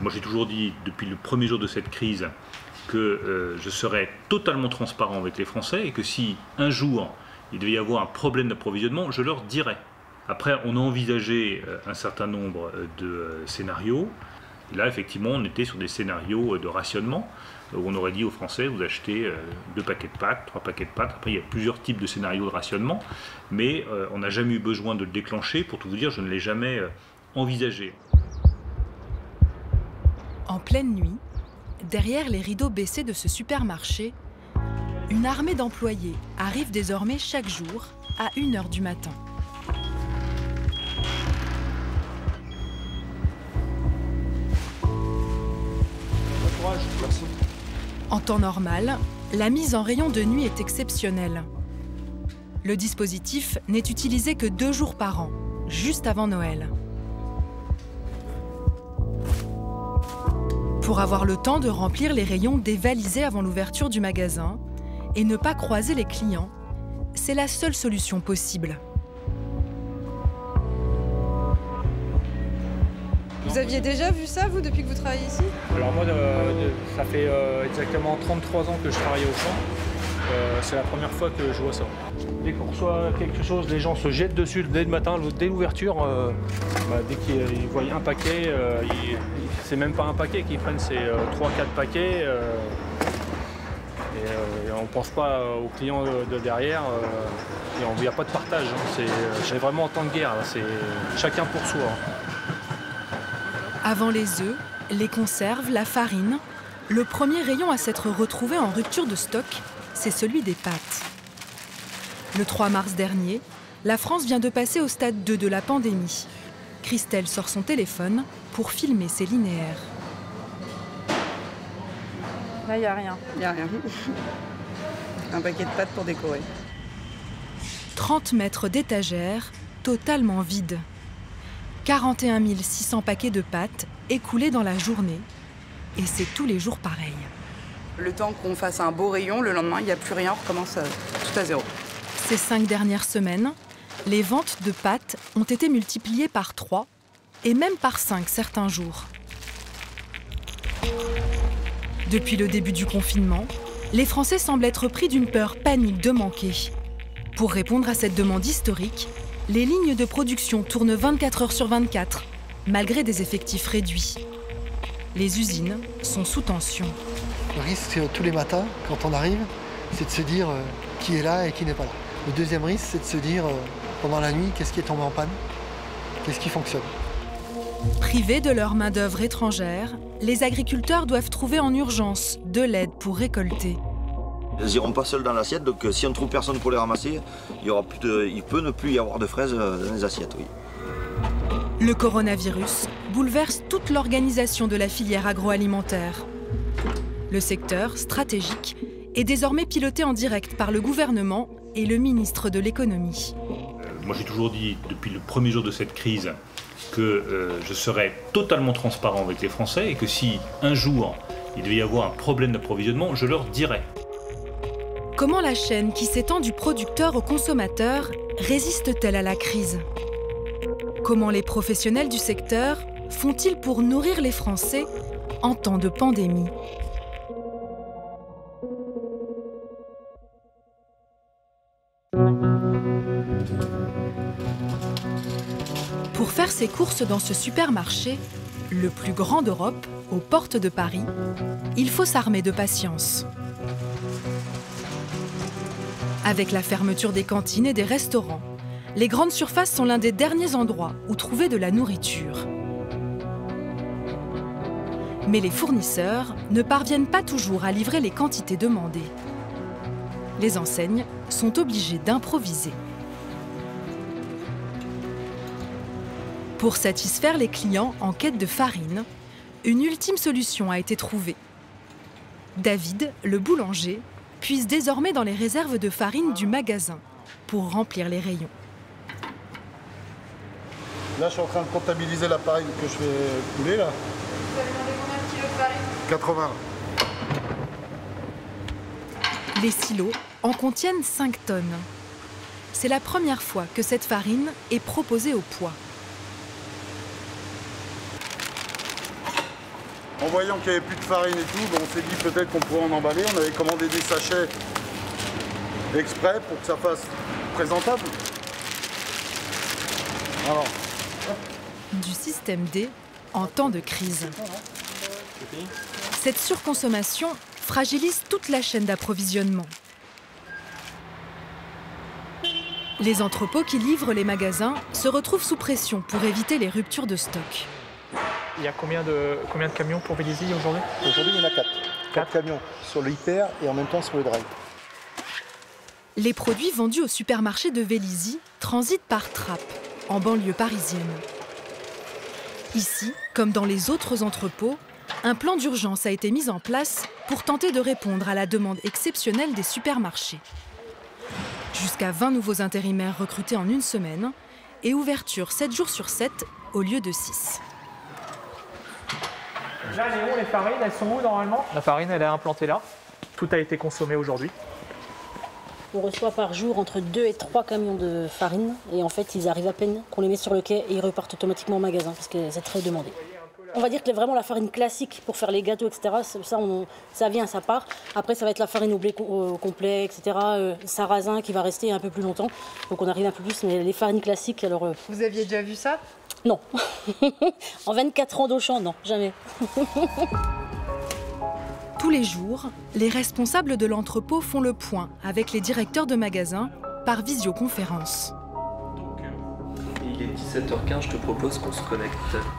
Moi j'ai toujours dit depuis le premier jour de cette crise que je serais totalement transparent avec les Français et que si un jour il devait y avoir un problème d'approvisionnement, je leur dirais. Après, on a envisagé un certain nombre de scénarios. Et là, effectivement, on était sur des scénarios de rationnement, où on aurait dit aux Français, vous achetez 2 paquets de pâtes, 3 paquets de pâtes. Après, il y a plusieurs types de scénarios de rationnement, mais on n'a jamais eu besoin de le déclencher. Pour tout vous dire, je ne l'ai jamais envisagé. En pleine nuit, derrière les rideaux baissés de ce supermarché, une armée d'employés arrive désormais chaque jour à 1h du matin. En temps normal, la mise en rayon de nuit est exceptionnelle. Le dispositif n'est utilisé que 2 jours par an, juste avant Noël. Pour avoir le temps de remplir les rayons dévalisés avant l'ouverture du magasin et ne pas croiser les clients, c'est la seule solution possible. Vous aviez déjà vu ça, vous, depuis que vous travaillez ici? Alors moi, ça fait exactement 33 ans que je travaille au champ. C'est la première fois que je vois ça. Dès qu'on reçoit quelque chose, les gens se jettent dessus dès le matin, dès l'ouverture. Dès qu'ils voient un paquet, c'est même pas un paquet qu'ils prennent, c'est 3-4 paquets. Et on ne pense pas aux clients de derrière. Il n'y a pas de partage. C'est vraiment en temps de guerre. C'est chacun pour soi. Avant les œufs, les conserves, la farine, le premier rayon à s'être retrouvé en rupture de stock, c'est celui des pâtes. Le 3 mars dernier, la France vient de passer au stade 2 de la pandémie. Christelle sort son téléphone pour filmer ses linéaires. Là, il n'y a rien. Il n'y a rien. Un paquet de pâtes pour décorer. 30 mètres d'étagères, totalement vides. 41 600 paquets de pâtes écoulés dans la journée. Et c'est tous les jours pareil. Le temps qu'on fasse un beau rayon, le lendemain, il n'y a plus rien, on recommence tout à zéro. Ces 5 dernières semaines, les ventes de pâtes ont été multipliées par 3 et même par 5 certains jours. Depuis le début du confinement, les Français semblent être pris d'une peur panique de manquer. Pour répondre à cette demande historique, les lignes de production tournent 24 heures sur 24, malgré des effectifs réduits. Les usines sont sous tension. Le risque, tous les matins, quand on arrive, c'est de se dire qui est là et qui n'est pas là. Le deuxième risque, c'est de se dire pendant la nuit, qu'est-ce qui est tombé en panne, qu'est-ce qui fonctionne. Privés de leur main-d'œuvre étrangère, les agriculteurs doivent trouver en urgence de l'aide pour récolter. Elles n'iront pas seules dans l'assiette, donc si on ne trouve personne pour les ramasser, il peut ne plus y avoir de fraises dans les assiettes, oui. Le coronavirus bouleverse toute l'organisation de la filière agroalimentaire. Le secteur, stratégique, est désormais piloté en direct par le gouvernement et le ministre de l'économie. Moi j'ai toujours dit depuis le premier jour de cette crise que je serais totalement transparent avec les Français et que si un jour il devait y avoir un problème d'approvisionnement, je leur dirais. Comment la chaîne qui s'étend du producteur au consommateur résiste-t-elle à la crise? Comment les professionnels du secteur font-ils pour nourrir les Français en temps de pandémie? Pour faire ses courses dans ce supermarché, le plus grand d'Europe, aux portes de Paris, il faut s'armer de patience. Avec la fermeture des cantines et des restaurants, les grandes surfaces sont l'un des derniers endroits où trouver de la nourriture. Mais les fournisseurs ne parviennent pas toujours à livrer les quantités demandées. Les enseignes sont obligées d'improviser. Pour satisfaire les clients en quête de farine, une ultime solution a été trouvée. David, le boulanger, puise désormais dans les réserves de farine du magasin pour remplir les rayons. Là, je suis en train de comptabiliser la farine que je vais couler, là. Vous avez demandé combien de kilos de farine? 80. Les silos en contiennent 5 tonnes. C'est la première fois que cette farine est proposée au poids. En voyant qu'il n'y avait plus de farine et tout, on s'est dit peut-être qu'on pourrait en emballer. On avait commandé des sachets exprès pour que ça fasse présentable. Alors. Du système D en temps de crise. Cette surconsommation fragilise toute la chaîne d'approvisionnement. Les entrepôts qui livrent les magasins se retrouvent sous pression pour éviter les ruptures de stock. Il y a combien de camions pour Vélizy aujourd'hui? Aujourd'hui, il y en a 4. 4 camions sur le hyper et en même temps sur le drive. Les produits vendus au supermarché de Vélizy transitent par trappe, en banlieue parisienne. Ici, comme dans les autres entrepôts, un plan d'urgence a été mis en place pour tenter de répondre à la demande exceptionnelle des supermarchés. Jusqu'à 20 nouveaux intérimaires recrutés en une semaine et ouverture 7 jours sur 7 au lieu de 6. Là, les farines, elles sont où normalement? La farine, elle est implantée là. Tout a été consommé aujourd'hui. On reçoit par jour entre 2 et 3 camions de farine. Et en fait, ils arrivent à peine qu'on les met sur le quai et ils repartent automatiquement au magasin parce que c'est très demandé. On va dire que vraiment la farine classique pour faire les gâteaux, etc., ça vient, ça part. Après, ça va être la farine au blé complet, etc., sarrasin qui va rester un peu plus longtemps. Donc on arrive un peu plus, mais les farines classiques, alors... Vous aviez déjà vu ça? Non. En 24 ans d'Auchan, non, jamais. Tous les jours, les responsables de l'entrepôt font le point avec les directeurs de magasins par visioconférence. Il est 17h15, je te propose qu'on se connecte.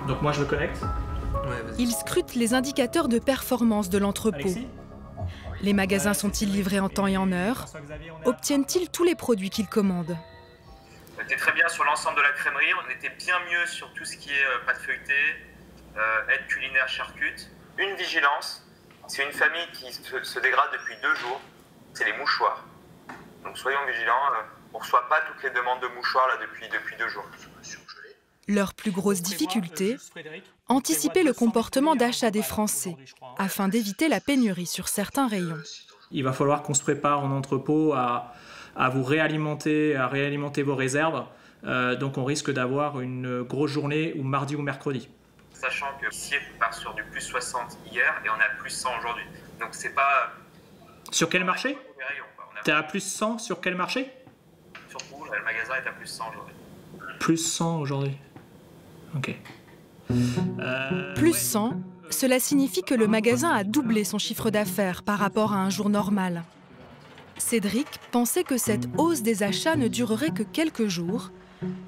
Donc moi je me connecte. Ouais, vas-y. Ils scrutent les indicateurs de performance de l'entrepôt. Les magasins sont-ils livrés en temps et en heure? Obtiennent-ils tous les produits qu'ils commandent? On était très bien sur l'ensemble de la crèmerie, on était bien mieux sur tout ce qui est pâte feuilletée, aide culinaire charcute. Une vigilance, c'est une famille qui se dégrade depuis 2 jours, c'est les mouchoirs. Donc soyons vigilants, on ne reçoit pas toutes les demandes de mouchoirs là, depuis 2 jours. Leur plus grosse difficulté, anticiper le comportement d'achat des Français, afin d'éviter la pénurie sur certains rayons. Il va falloir qu'on se prépare en entrepôt à vous réalimenter, à réalimenter vos réserves. Donc on risque d'avoir une grosse journée ou mardi ou mercredi. Sachant que ici on part sur du plus 60 hier et on a plus 100 aujourd'hui. Donc c'est pas... Sur quel marché? T'es à plus 100 sur quel marché? Sur tout, le magasin est à plus 100 aujourd'hui. Plus 100 aujourd'hui. Ok. Plus 100, cela signifie que le magasin a doublé son chiffre d'affaires par rapport à un jour normal. Cédric pensait que cette hausse des achats ne durerait que quelques jours,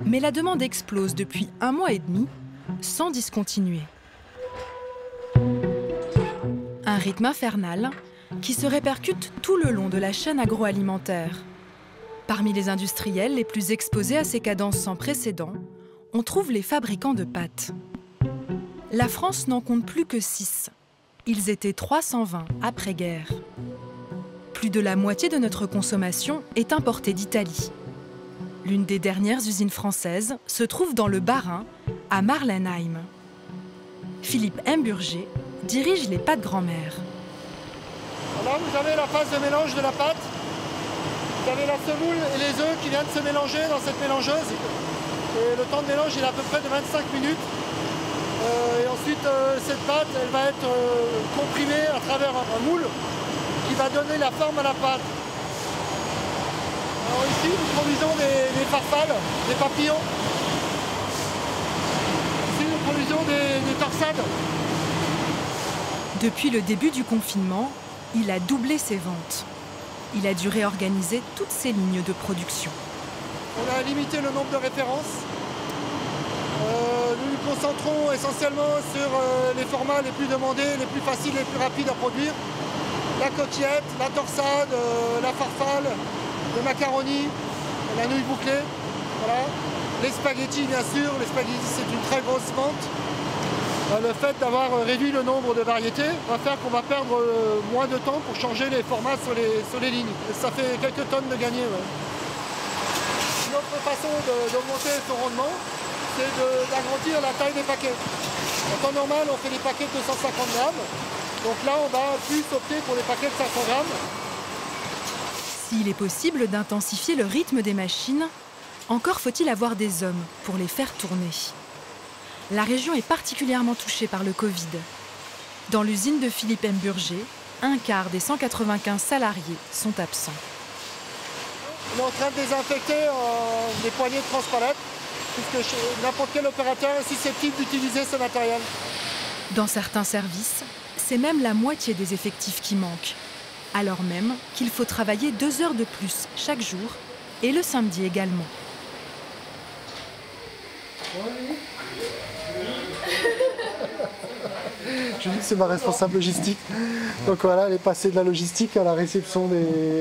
mais la demande explose depuis 1 mois et demi, sans discontinuer. Un rythme infernal qui se répercute tout le long de la chaîne agroalimentaire. Parmi les industriels les plus exposés à ces cadences sans précédent, on trouve les fabricants de pâtes. La France n'en compte plus que 6. Ils étaient 320 après-guerre. Plus de la moitié de notre consommation est importée d'Italie. L'une des dernières usines françaises se trouve dans le Bas-Rhin, à Marlenheim. Philippe Imburger dirige les pâtes grand-mère. Là, vous avez la phase de mélange de la pâte. Vous avez la semoule et les œufs qui viennent se mélanger dans cette mélangeuse. Et le temps de mélange il est à peu près de 25 minutes. Et ensuite, cette pâte elle va être comprimée à travers un moule qui va donner la forme à la pâte. Alors ici, nous produisons des farfales, des papillons. Ici, nous produisons des torsades. Depuis le début du confinement, il a doublé ses ventes. Il a dû réorganiser toutes ses lignes de production. On a limité le nombre de références. Nous nous concentrons essentiellement sur les formats les plus demandés, les plus faciles, les plus rapides à produire. La coquillette, la torsade, la farfalle, le macaroni, la nouille bouclée. Voilà. Les spaghettis, bien sûr. Les spaghettis, c'est une très grosse vente. Le fait d'avoir réduit le nombre de variétés va faire qu'on va perdre moins de temps pour changer les formats sur les lignes. Et ça fait quelques tonnes de gagner. Ouais. Une autre façon d'augmenter son rendement, c'est d'agrandir la taille des paquets. En temps normal, on fait des paquets de 250 grammes. Donc là, on va plus opter pour des paquets de 500 grammes. S'il est possible d'intensifier le rythme des machines, encore faut-il avoir des hommes pour les faire tourner. La région est particulièrement touchée par le Covid. Dans l'usine de Philippe M. Burger, un quart des 195 salariés sont absents. On est en train de désinfecter des poignées de transpalettes, puisque n'importe quel opérateur est susceptible d'utiliser ce matériel. Dans certains services, c'est même la moitié des effectifs qui manquent, alors même qu'il faut travailler 2 heures de plus chaque jour, et le samedi également. Je dis que c'est ma responsable logistique. Donc voilà, elle est passée de la logistique à la réception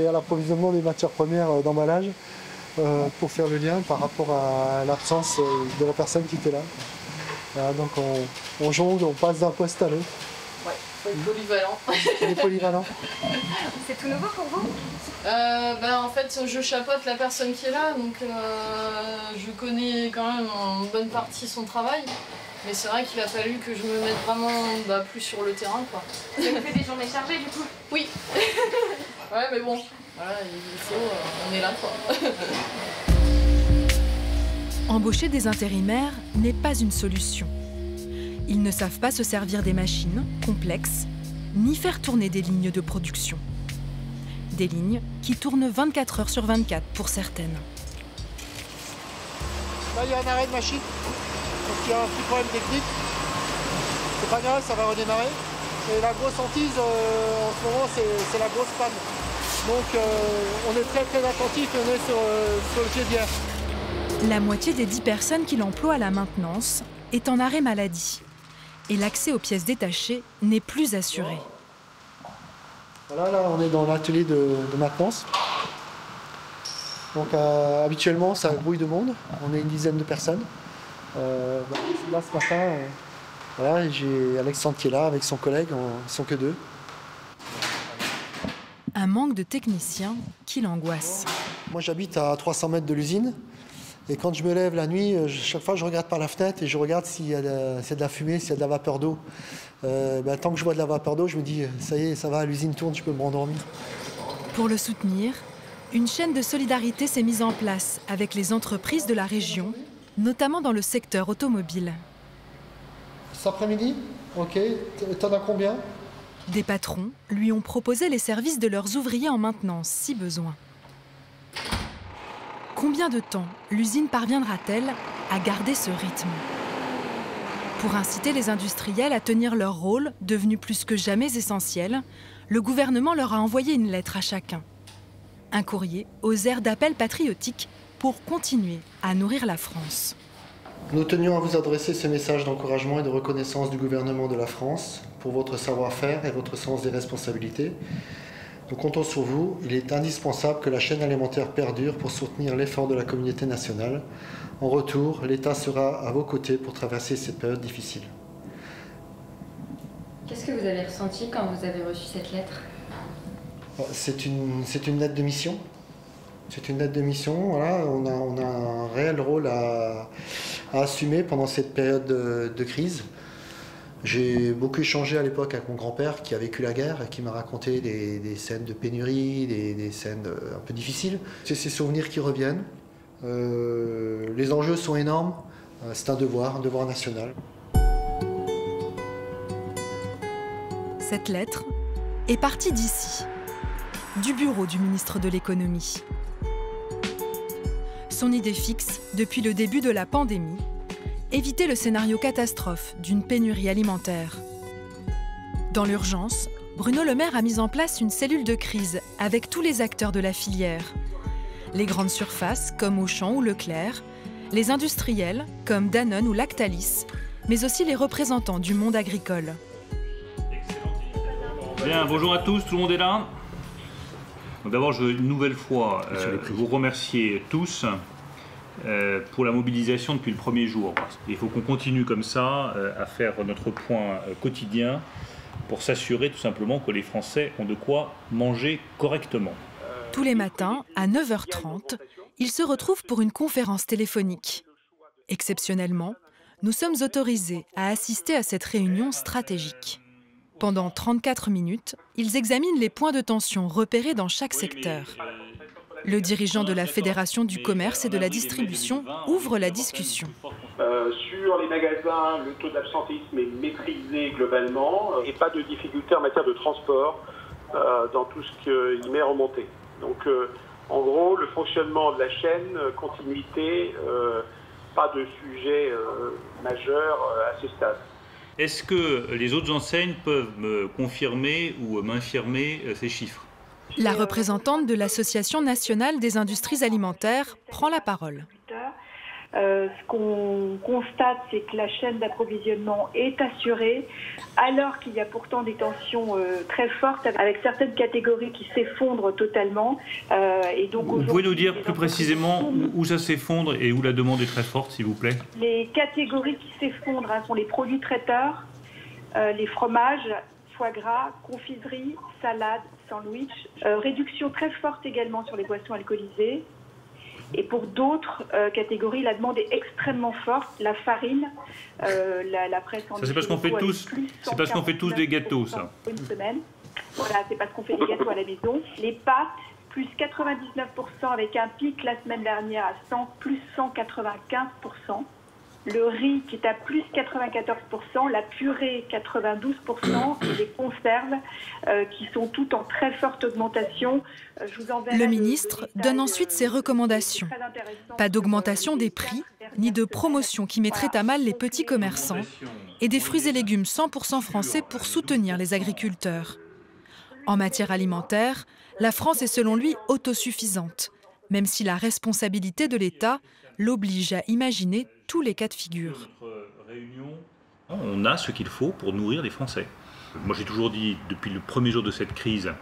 à l'approvisionnement des matières premières d'emballage pour faire le lien par rapport à l'absence de la personne qui était là. Voilà, donc on jongle, on passe d'un poste à l'autre. Ouais, faut être polyvalent. On est polyvalent. C'est tout nouveau pour vous? En fait, je chapeaute la personne qui est là, donc je connais quand même en bonne partie son travail. Mais c'est vrai qu'il a fallu que je me mette vraiment plus sur le terrain, quoi. Vous avez fait des journées chargées, du coup? Oui. Ouais, mais bon, voilà, il faut, on est là, quoi. Embaucher des intérimaires n'est pas une solution. Ils ne savent pas se servir des machines complexes, ni faire tourner des lignes de production. Des lignes qui tournent 24 heures sur 24 pour certaines. Là, il y a un arrêt de machine. Donc il y a un petit problème technique. C'est pas grave, ça va redémarrer. Et la grosse hantise, en ce moment, c'est la grosse panne. Donc on est très très attentif, on est sur le pied d'hier. La moitié des 10 personnes qu'il emploie à la maintenance est en arrêt maladie. Et l'accès aux pièces détachées n'est plus assuré. Voilà, là on est dans l'atelier de maintenance. Donc habituellement ça grouille de monde, on est une dizaine de personnes. Là ce matin, voilà, j'ai Alexandre qui est là avec son collègue, ils sont que 2. Un manque de techniciens qui l'angoisse. Moi j'habite à 300 mètres de l'usine et quand je me lève la nuit, chaque fois je regarde par la fenêtre et je regarde s'il y a de la fumée, s'il y a de la vapeur d'eau. Tant que je vois de la vapeur d'eau, je me dis ça y est, ça va, l'usine tourne, je peux me rendormir. Pour le soutenir, une chaîne de solidarité s'est mise en place avec les entreprises de la région, notamment dans le secteur automobile. Cet après-midi, ok, t'en as combien? Des patrons lui ont proposé les services de leurs ouvriers en maintenance, si besoin. Combien de temps l'usine parviendra-t-elle à garder ce rythme? Pour inciter les industriels à tenir leur rôle, devenu plus que jamais essentiel, le gouvernement leur a envoyé une lettre à chacun. Un courrier aux airs d'appel patriotique pour continuer à nourrir la France. Nous tenions à vous adresser ce message d'encouragement et de reconnaissance du gouvernement de la France pour votre savoir-faire et votre sens des responsabilités. Nous comptons sur vous. Il est indispensable que la chaîne alimentaire perdure pour soutenir l'effort de la communauté nationale. En retour, l'État sera à vos côtés pour traverser cette période difficile. Qu'est-ce que vous avez ressenti quand vous avez reçu cette lettre? C'est une lettre de mission. C'est une lettre de mission. Voilà, on a un réel rôle à assumer pendant cette période de crise. J'ai beaucoup échangé à l'époque avec mon grand-père qui a vécu la guerre et qui m'a raconté des scènes de pénurie, des scènes un peu difficiles. C'est ces souvenirs qui reviennent. Les enjeux sont énormes. C'est un devoir national. Cette lettre est partie d'ici, du bureau du ministre de l'Économie. Son idée fixe, depuis le début de la pandémie, éviter le scénario catastrophe d'une pénurie alimentaire. Dans l'urgence, Bruno Le Maire a mis en place une cellule de crise avec tous les acteurs de la filière. Les grandes surfaces, comme Auchan ou Leclerc, les industriels, comme Danone ou Lactalis, mais aussi les représentants du monde agricole. Bien, bonjour à tous, tout le monde est là. D'abord, je veux une nouvelle fois vous remercier tous pour la mobilisation depuis le premier jour. Il faut qu'on continue comme ça à faire notre point quotidien pour s'assurer tout simplement que les Français ont de quoi manger correctement. Tous les matins, à 9h30, ils se retrouvent pour une conférence téléphonique. Exceptionnellement, nous sommes autorisés à assister à cette réunion stratégique. Pendant 34 minutes, ils examinent les points de tension repérés dans chaque secteur. Le dirigeant de la Fédération du commerce et de la distribution ouvre la discussion. Sur les magasins, le taux d'absentéisme est maîtrisé globalement et pas de difficultés en matière de transport dans tout ce qui m'est remonté. Donc en gros, le fonctionnement de la chaîne, continuité, pas de sujet majeur à ce stade. Est-ce que les autres enseignes peuvent me confirmer ou m'infirmer ces chiffres? La représentante de l'Association nationale des industries alimentaires prend la parole. Ce qu'on constate, c'est que la chaîne d'approvisionnement est assurée, alors qu'il y a pourtant des tensions très fortes avec certaines catégories qui s'effondrent totalement. Et donc vous pouvez nous dire plus précisément où ça s'effondre et où la demande est très forte, s'il vous plaît? Les catégories qui s'effondrent sont les produits traiteurs, les fromages, foie gras, confiserie, salade, sandwich. Réduction très forte également sur les boissons alcoolisées. Et pour d'autres catégories, la demande est extrêmement forte. La farine, la presse en. Ça, c'est parce qu'on fait tous. C'est parce qu'on fait tous des gâteaux, ça. Une semaine. Voilà, c'est parce qu'on fait des gâteaux à la maison. Les pâtes, plus 99%, avec un pic la semaine dernière à 100, plus 195%. Le riz qui est à plus 94%, la purée 92% et les conserves qui sont toutes en très forte augmentation. Le ministre donne ensuite ses recommandations. Pas d'augmentation des prix, ni de promotion qui mettrait à mal les petits commerçants, et des fruits et légumes 100% français pour soutenir les agriculteurs. En matière alimentaire, la France est selon lui autosuffisante, même si la responsabilité de l'État l'oblige à imaginer tous les cas de figure. On a ce qu'il faut pour nourrir les Français. Moi, j'ai toujours dit, depuis le premier jour de cette crise,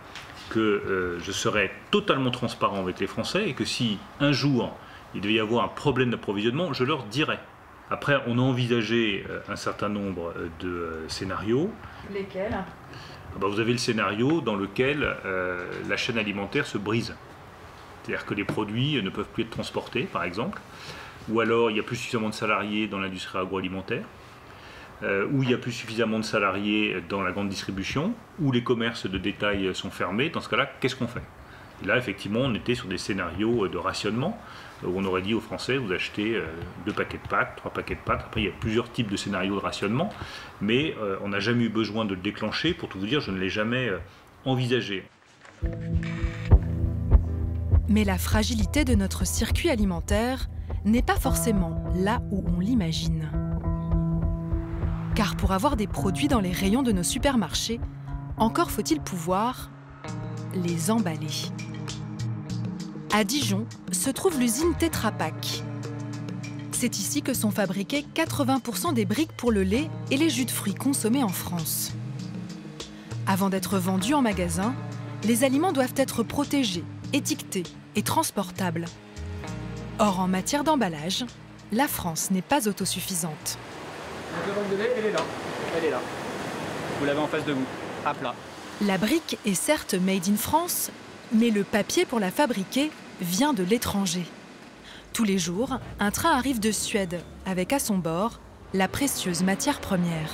que je serais totalement transparent avec les Français et que si un jour il devait y avoir un problème d'approvisionnement, je leur dirais. Après, on a envisagé un certain nombre de scénarios. Lesquels? Vous avez le scénario dans lequel la chaîne alimentaire se brise. C'est-à-dire que les produits ne peuvent plus être transportés, par exemple, ou alors il n'y a plus suffisamment de salariés dans l'industrie agroalimentaire, ou il n'y a plus suffisamment de salariés dans la grande distribution, ou les commerces de détail sont fermés. Dans ce cas-là, qu'est-ce qu'on fait? Et là, effectivement, on était sur des scénarios de rationnement, où on aurait dit aux Français, vous achetez 2 paquets de pâtes, 3 paquets de pâtes. Après, il y a plusieurs types de scénarios de rationnement, mais on n'a jamais eu besoin de le déclencher. Pour tout vous dire, je ne l'ai jamais envisagé. Mais la fragilité de notre circuit alimentaire n'est pas forcément là où on l'imagine. Car pour avoir des produits dans les rayons de nos supermarchés, encore faut-il pouvoir les emballer. À Dijon se trouve l'usine Tetra Pak. C'est ici que sont fabriqués 80% des briques pour le lait et les jus de fruits consommés en France. Avant d'être vendus en magasin, les aliments doivent être protégés, étiquetés et transportables. Or, en matière d'emballage, la France n'est pas autosuffisante. La demande de lait, elle est là. Elle est là. Vous l'avez en face de vous, à plat. La brique est certes made in France, mais le papier pour la fabriquer vient de l'étranger. Tous les jours, un train arrive de Suède, avec à son bord la précieuse matière première.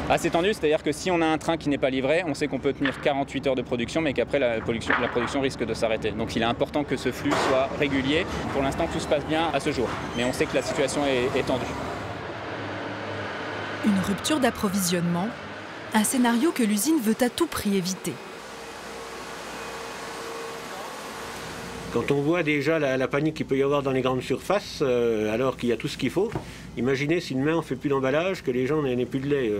Assez tendu, c'est-à-dire que si on a un train qui n'est pas livré, on sait qu'on peut tenir 48 heures de production, mais qu'après la production risque de s'arrêter. Donc il est important que ce flux soit régulier. Pour l'instant, tout se passe bien à ce jour, mais on sait que la situation est tendue. Une rupture d'approvisionnement, un scénario que l'usine veut à tout prix éviter. Quand on voit déjà la panique qu'il peut y avoir dans les grandes surfaces, alors qu'il y a tout ce qu'il faut, imaginez si demain on ne fait plus d'emballage, que les gens n'aient plus de lait.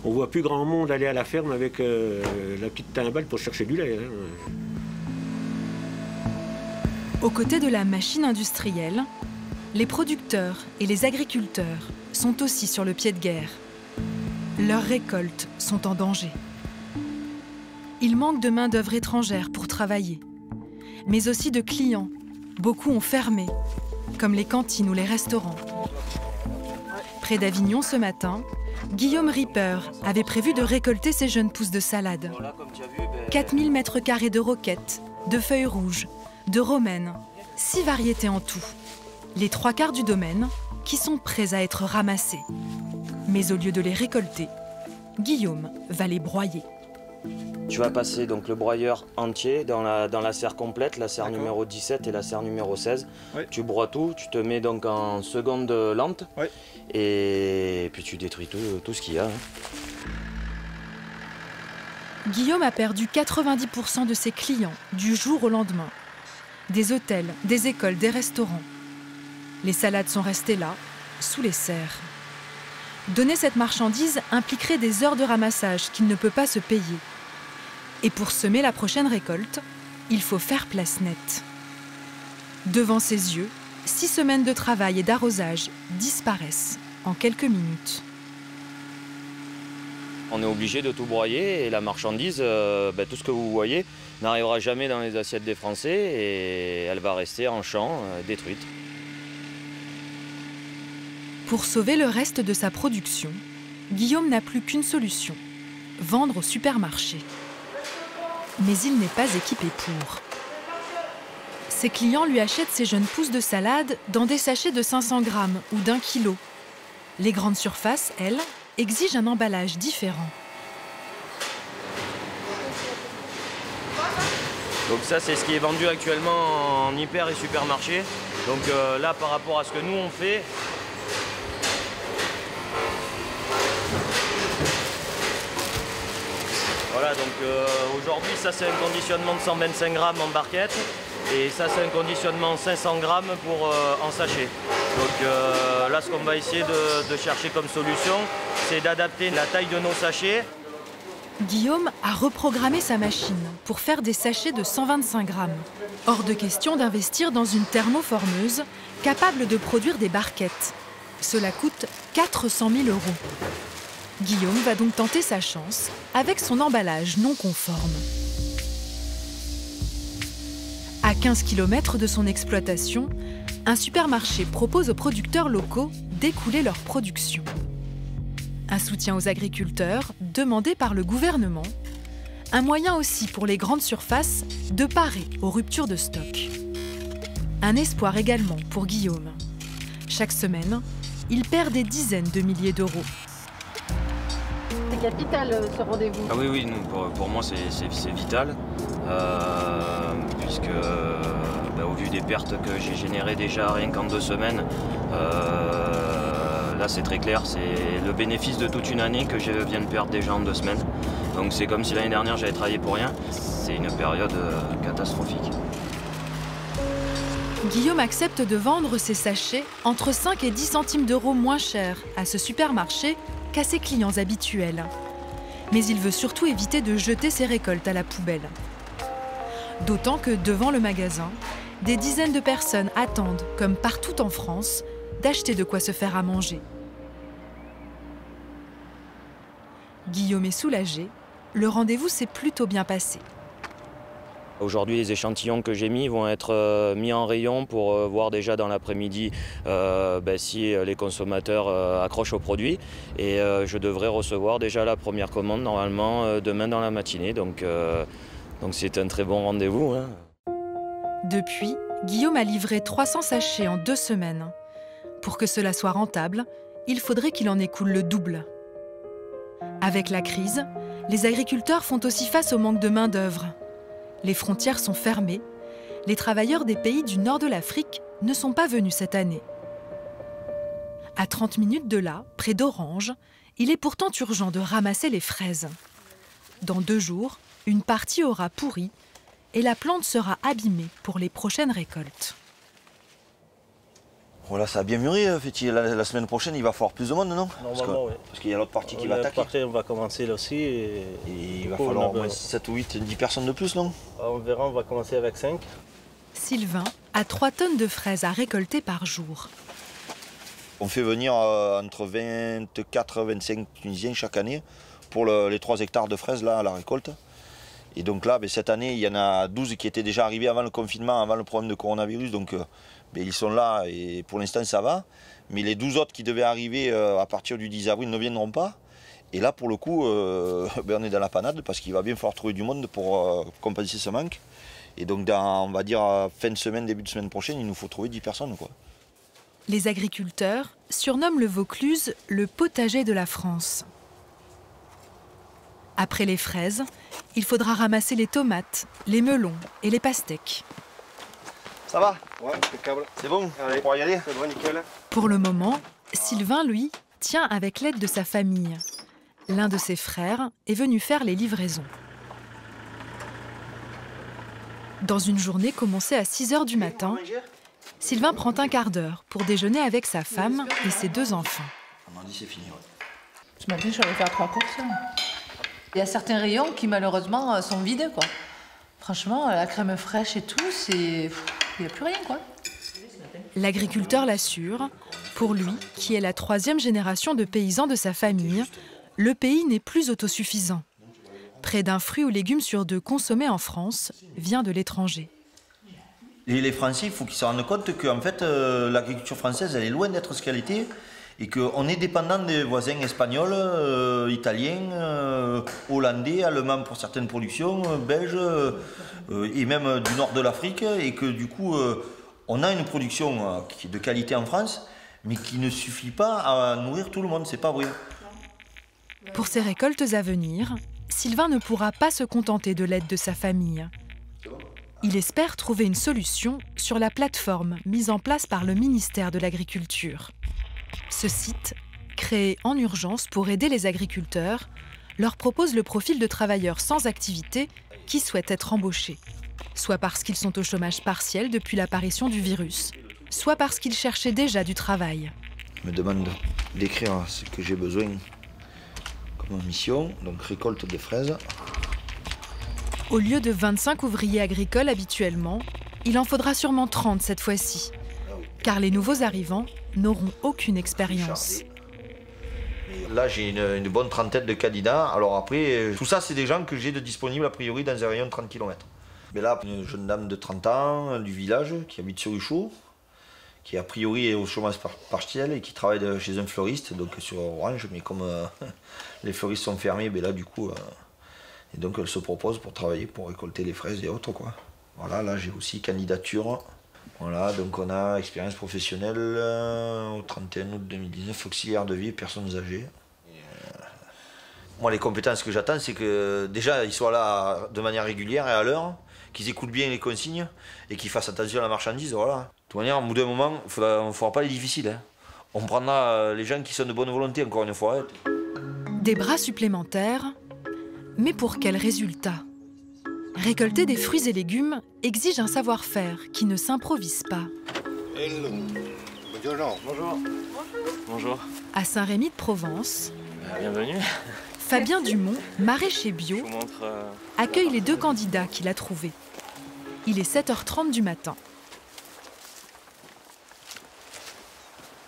On ne voit plus grand monde aller à la ferme avec la petite timbale pour chercher du lait. Aux côtés de la machine industrielle, les producteurs et les agriculteurs sont aussi sur le pied de guerre. Leurs récoltes sont en danger. Il manque de main-d'œuvre étrangère pour travailler, mais aussi de clients. Beaucoup ont fermé, comme les cantines ou les restaurants. Près d'Avignon ce matin, Guillaume Ripper avait prévu de récolter ses jeunes pousses de salade. 4000 mètres carrés de roquettes, de feuilles rouges, de romaines, 6 variétés en tout. Les 3/4 du domaine qui sont prêts à être ramassés. Mais au lieu de les récolter, Guillaume va les broyer. Tu vas passer donc le broyeur entier dans la serre complète, la serre numéro 17 et la serre numéro 16. Oui. Tu broies tout, tu te mets donc en seconde lente et puis tu détruis tout ce qu'il y a. Guillaume a perdu 90% de ses clients du jour au lendemain. Des hôtels, des écoles, des restaurants. Les salades sont restées là, sous les serres. Donner cette marchandise impliquerait des heures de ramassage qu'il ne peut pas se payer. Et pour semer la prochaine récolte, il faut faire place nette. Devant ses yeux, 6 semaines de travail et d'arrosage disparaissent en quelques minutes. On est obligé de tout broyer et la marchandise, tout ce que vous voyez, n'arrivera jamais dans les assiettes des Français et elle va rester en champ, détruite. Pour sauver le reste de sa production, Guillaume n'a plus qu'une solution, vendre au supermarché. Mais il n'est pas équipé pour. Ses clients lui achètent ses jeunes pousses de salade dans des sachets de 500 grammes ou d'1 kilo. Les grandes surfaces, elles, exigent un emballage différent. Donc ça, c'est ce qui est vendu actuellement en hyper et supermarché. Donc là, par rapport à ce que nous on fait, voilà, donc aujourd'hui, ça c'est un conditionnement de 125 grammes en barquette et ça c'est un conditionnement 500 grammes en sachet. Donc là, ce qu'on va essayer de chercher comme solution, c'est d'adapter la taille de nos sachets. Guillaume a reprogrammé sa machine pour faire des sachets de 125 grammes. Hors de question d'investir dans une thermoformeuse capable de produire des barquettes. Cela coûte 400 000 €. Guillaume va donc tenter sa chance avec son emballage non conforme. À 15 km de son exploitation, un supermarché propose aux producteurs locaux d'écouler leur production. Un soutien aux agriculteurs demandé par le gouvernement, un moyen aussi pour les grandes surfaces de parer aux ruptures de stock. Un espoir également pour Guillaume. Chaque semaine, il perd des dizaines de milliers d'euros. C'est capital ce rendez-vous. Ah oui, nous, pour moi c'est vital, puisque au vu des pertes que j'ai générées déjà rien qu'en 2 semaines, là c'est très clair, c'est le bénéfice de toute une année que je viens de perdre déjà en 2 semaines. Donc c'est comme si l'année dernière j'avais travaillé pour rien, c'est une période catastrophique. Guillaume accepte de vendre ses sachets entre 5 et 10 centimes d'euros moins cher à ce supermarché qu'à ses clients habituels. Mais il veut surtout éviter de jeter ses récoltes à la poubelle. D'autant que devant le magasin, des dizaines de personnes attendent, comme partout en France, d'acheter de quoi se faire à manger. Guillaume est soulagé, le rendez-vous s'est plutôt bien passé. Aujourd'hui, les échantillons que j'ai mis vont être mis en rayon pour voir déjà dans l'après-midi si les consommateurs accrochent au produit. Et je devrais recevoir déjà la première commande normalement demain dans la matinée. Donc c'est un très bon rendez-vous. Hein. Depuis, Guillaume a livré 300 sachets en 2 semaines. Pour que cela soit rentable, il faudrait qu'il en écoule le double. Avec la crise, les agriculteurs font aussi face au manque de main-d'œuvre. Les frontières sont fermées. Les travailleurs des pays du nord de l'Afrique ne sont pas venus cette année. À 30 minutes de là, près d'Orange, il est pourtant urgent de ramasser les fraises. Dans 2 jours, une partie aura pourri et la plante sera abîmée pour les prochaines récoltes. Voilà, ça a bien mûri. La semaine prochaine, il va falloir plus de monde, non? Normalement, oui. Parce qu'il y a l'autre partie qui va attaquer. Après, on va commencer là aussi. Et il va falloir au moins 7 ou 8, 10 personnes de plus, non? On verra, on va commencer avec 5. Sylvain a 3 tonnes de fraises à récolter par jour. On fait venir entre 24 et 25 Tunisiens chaque année pour les 3 hectares de fraises là, à la récolte. Et donc là, cette année, il y en a 12 qui étaient déjà arrivés avant le confinement, avant le problème de coronavirus. Donc ils sont là et pour l'instant ça va. Mais les 12 autres qui devaient arriver à partir du 10 avril ne viendront pas. Et là, pour le coup, on est dans la panade parce qu'il va bien falloir trouver du monde pour compenser ce manque. Et donc, on va dire fin de semaine, début de semaine prochaine, il nous faut trouver 10 personnes, quoi. Les agriculteurs surnomment le Vaucluse le potager de la France. Après les fraises, il faudra ramasser les tomates, les melons et les pastèques. Ça va? Ouais, impeccable. C'est bon? Allez, pour y aller? C'est bon, nickel. Pour le moment, Sylvain, lui, tient avec l'aide de sa famille. L'un de ses frères est venu faire les livraisons. Dans une journée commencée à 6 h du matin, Sylvain prend un quart d'heure pour déjeuner avec sa femme et ses 2 enfants. On m'a dit c'est fini, ouais. Ce matin, je suis allée faire 3 courses. Il y a certains rayons qui, malheureusement, sont vides, quoi. Franchement, la crème fraîche et tout, c'est... Il n'y a plus rien, quoi. L'agriculteur l'assure. Pour lui, qui est la 3e génération de paysans de sa famille, le pays n'est plus autosuffisant. Près d'un fruit ou légume sur 2 consommés en France vient de l'étranger. Et les Français, il faut qu'ils se rendent compte que en fait, l'agriculture française, elle est loin d'être ce qu'elle était et qu'on est dépendant des voisins espagnols, italiens, hollandais, allemands pour certaines productions, belges et même du nord de l'Afrique et que du coup, on a une production de qualité en France, mais qui ne suffit pas à nourrir tout le monde, c'est pas vrai. Pour ces récoltes à venir, Sylvain ne pourra pas se contenter de l'aide de sa famille. Il espère trouver une solution sur la plateforme mise en place par le ministère de l'Agriculture. Ce site, créé en urgence pour aider les agriculteurs, leur propose le profil de travailleurs sans activité qui souhaitent être embauchés, soit parce qu'ils sont au chômage partiel depuis l'apparition du virus, soit parce qu'ils cherchaient déjà du travail. Je me demande d'écrire ce que j'ai besoin comme mission, donc récolte des fraises. Au lieu de 25 ouvriers agricoles habituellement, il en faudra sûrement 30 cette fois-ci, car les nouveaux arrivants n'auront aucune expérience. Là, j'ai une bonne trentaine de candidats. Alors après, tout ça, c'est des gens que j'ai de disponibles a priori dans un rayon de 30 km. Mais là, une jeune dame de 30 ans du village qui habite sur Huchot, qui a priori est au chômage partiel et qui travaille chez un fleuriste, donc sur Orange, mais comme les fleuristes sont fermés, ben là du coup, et donc elle se propose pour travailler, pour récolter les fraises et autres, quoi. Voilà, là j'ai aussi candidature. Voilà, donc on a expérience professionnelle au 31 août 2019, auxiliaire de vie et personnes âgées. Moi, les compétences que j'attends, c'est que déjà ils soient là de manière régulière et à l'heure, qu'ils écoutent bien les consignes et qu'ils fassent attention à la marchandise, voilà. De toute manière, au bout d'un moment, on ne fera pas les difficiles. Hein. On prendra les gens qui sont de bonne volonté, encore une fois. Des bras supplémentaires, mais pour quel résultat? Récolter des fruits et légumes exige un savoir-faire qui ne s'improvise pas. Hello. Bonjour. Bonjour. Bonjour. À Saint-Rémy-de-Provence, bienvenue. Fabien Dumont, maraîcher bio, accueille les 2 candidats qu'il a trouvés. Il est 7h30 du matin.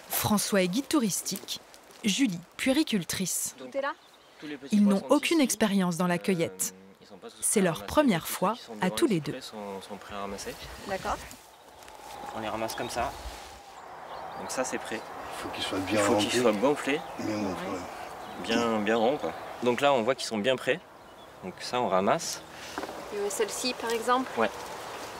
François est guide touristique, Julie, puéricultrice. Tout est là? Ils n'ont aucune expérience dans la cueillette. C'est leur première fois à tous les 2. Sont prêts à ramasser. D'accord. On les ramasse comme ça. Donc ça c'est prêt. Il faut qu'ils soient bien remplis. Il faut qu'ils soient gonflés. Bien gonflés. Bien ronds, quoi. Donc là on voit qu'ils sont bien prêts. Donc ça on ramasse. Celle-ci par exemple? Ouais.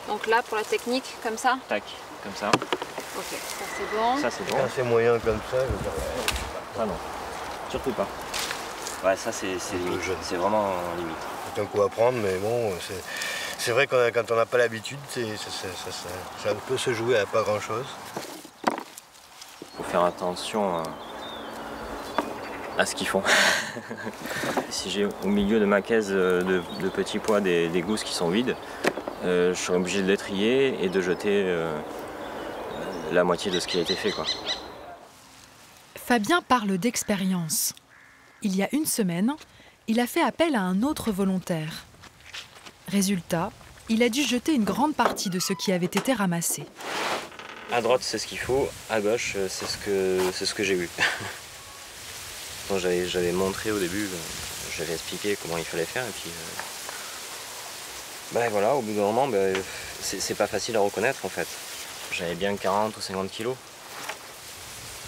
Donc là pour la technique, comme ça? Tac, comme ça. Ok, ça c'est bon. Ça c'est bon. Quand c'est moyen comme ça, je veux dire... Ah non, surtout pas. Ouais, ça c'est vraiment limite. C'est un coup à prendre, mais bon, c'est vrai que quand on n'a pas l'habitude, ça peut se jouer à pas grand-chose. Il faut faire attention à ce qu'ils font. Si j'ai au milieu de ma caisse de petits pois des gousses qui sont vides, je serai obligé de les trier et de jeter la moitié de ce qui a été fait, quoi. Fabien parle d'expérience. Il y a une semaine, il a fait appel à un autre volontaire. Résultat, il a dû jeter une grande partie de ce qui avait été ramassé. À droite, c'est ce qu'il faut. À gauche, c'est ce que j'ai eu. J'avais montré au début, j'avais expliqué comment il fallait faire. Et puis, voilà, au bout d'un moment, c'est pas facile à reconnaître en fait. J'avais bien 40 ou 50 kilos.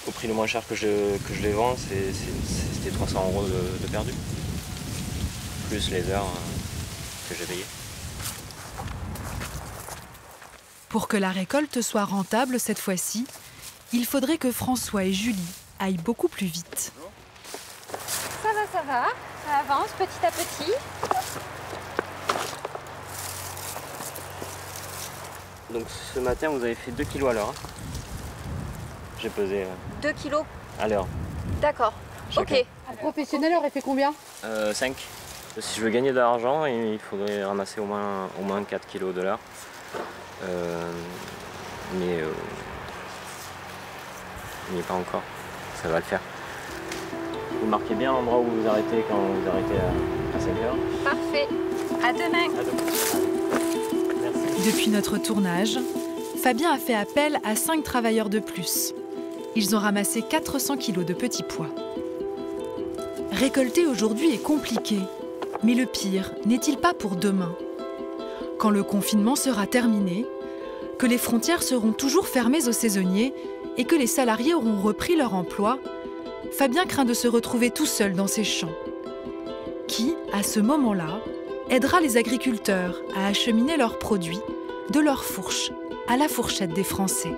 Au prix le moins cher que je les vends, c'était 300 € de perdu. Plus les heures que j'ai payées. Pour que la récolte soit rentable cette fois-ci, il faudrait que François et Julie aillent beaucoup plus vite. Ça va, ça va. Ça avance petit à petit. Donc ce matin, vous avez fait 2 kg à l'heure. J'ai pesé 2 kilos à l'heure. D'accord. Chacun. Ok. Un professionnel aurait fait combien? 5. Si je veux gagner de l'argent, il faudrait ramasser au moins 4 kg de l'heure. Mais pas encore. Ça va le faire. Vous marquez bien l'endroit où vous arrêtez quand vous arrêtez à 5 heures. Parfait. À demain. À demain. Merci. Depuis notre tournage, Fabien a fait appel à 5 travailleurs de plus. Ils ont ramassé 400 kilos de petits pois. Récolter aujourd'hui est compliqué. Mais le pire n'est-il pas pour demain? Quand le confinement sera terminé, que les frontières seront toujours fermées aux saisonniers et que les salariés auront repris leur emploi, Fabien craint de se retrouver tout seul dans ses champs. Qui, à ce moment-là, aidera les agriculteurs à acheminer leurs produits de leur fourche à la fourchette des Français?